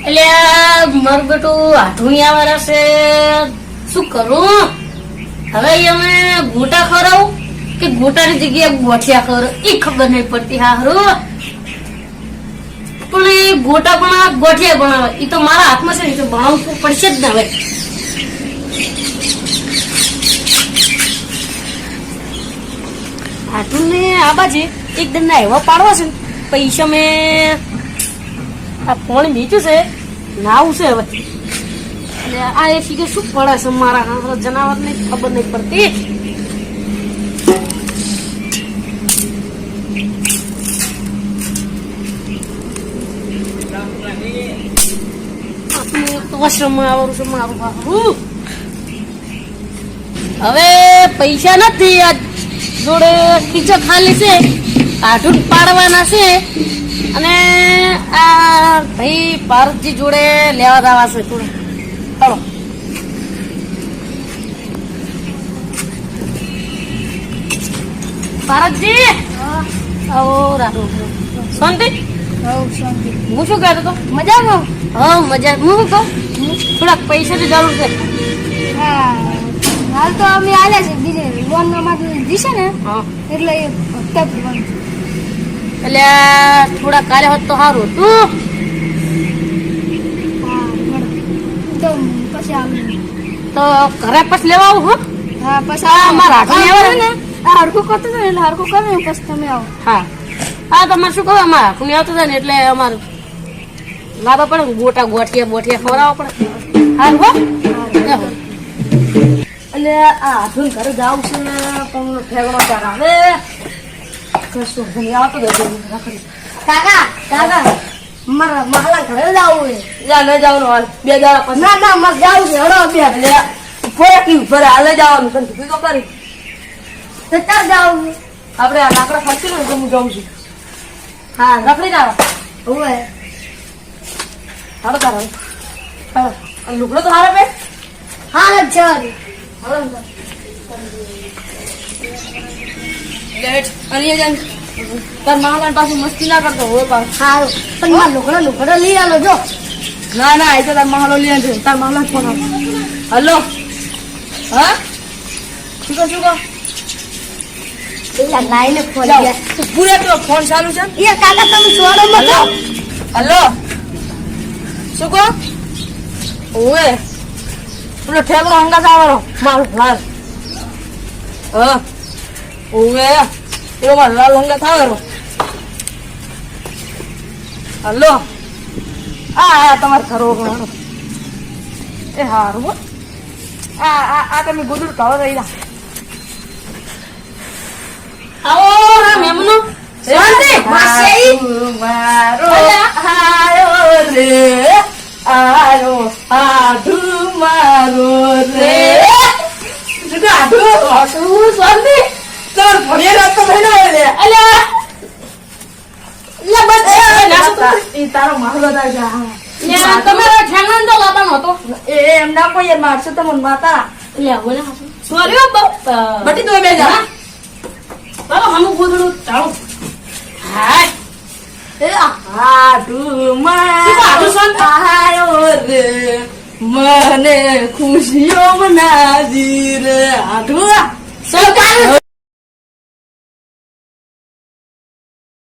એટલે મારું બેટું આઠુનિયા વાળા છે, શું કરું હવે? અમે ગોટા ખવડાવું કે ગોટાની જગ્યાએ ગોઠિયા ખવડાવું એ ખબર નહીં પડતી. હારું પણ એ ગોટા પણ ગોઠિયા બનાવે એ તો મારા હાથમાં છે ને, તો બનાવવું પડશે જ ને. હવે આઠું ને આ બાજુ એકદમ ના એવા પાડવા છે ને, પૈસા મેં આ પાણી નીચું છે નાવું છે હવે. એટલે આ એ ફિગર શું પડે છે મારા જનાવર ને ખબર નહીં પડતી. આશ્રમમાં આવવાનું છે મારું બાપુ. હવે પૈસા નથી આ જોડે, ખીચો ખાલી છે, આઠું પાડવાના છે અને આ ભાઈ ભારતજી જોડે લેવા દાવા છે થોડું. ચાલો ભારતજી આવો રાખો. શાંતિ? હું શું કહેતો હતો? મજામાં? હા મજા. હું શું કહું, થોડાક પૈસાની જરૂર છે. હાલ તો અમે આલ્યા છે, બીજે લોન માટે દીશે ને એટલે હપ્તા ભરવાનું છે. એટલે થોડા કાલે હોત તો સારું હતું. તો પછી આમ તો ઘરે પછી લેવા આવું. હું હા પછી મારા હાથું ને આ હરખું કરતો હતો ને એટલે હરખું કરે પછી તમે આવો. હા હા તમારે શું કહો, અમારા હાથું આવતું થાય ને એટલે અમારે લાવવા પડે ને, ગોટા ગોઠિયા બોઠિયા ખવડાવવા પડે. હારું હો. એટલે આ હાથું ઘરે જાવ છે પણ ફેગડો ચાર આવે કશું નહીં આવતો. કાકા કાકા મારા માલા ઘરે જવું છે. જા લઈ જવાનું હાલ 2 દાડા પછી. ના ના મારે જવું છે. હડો બે એટલે ફોરે કેવું ફરે હાલે જવાનું તને કીધું તો કરી. તાર જવું છે. આપણે આ લાકડા ખર્ચી ને તો હું જાઉં છું. હા રખડી જાવ. હોય હાલો તારો હાલો. લુગડો તો હારે પે. હા ચાલ લેટ અને જાન તાર માલા પાછું મસ્તી ના કરતો હોય પાછ. સારું પણ મારા લુગડો લઈ આલો જો. ના ના એ તો તાર માલો લઈ આવજો. તાર માલા ફોન આવ. હલો હા શું કહો પેલા લાઈને ફોન જાઓ. ગયા. તું પૂરે તો ફોન ચાલુ છે. એ કાકા તમે છોડો મત. હલો શું કહો? ઓએ પેલો ઠેકડો હંગાત આવવાનો મારો લાલ. હા ઓએ એવો મારો લાલ હંગાત આવવાનો. હલો આ તમારે ઘરો ગણો એ હારું હો. આ તમે ગોદડું કાઢો રહી જા. આવો રા મેમનો શાંતિ માસી મારો આયો રે આયો આધુ મારો રે આધુ આધુ શાંતિ તોર ભણ્યા રાત તો ભણ્યો લે અલ્યા લે બસ એ તારો માહલો દા જા લે તમારો ઠેંગણ તો લાવવાનો હતો એ એમ ના કોઈ મારશે તમને માતા લે બોલે સોરી બટી તો બે જા. ચાલો હમું ગોદડું ચાલો. હાય એ આડુ આયો રે મને ખુશીઓ મનાજી રે આડુ.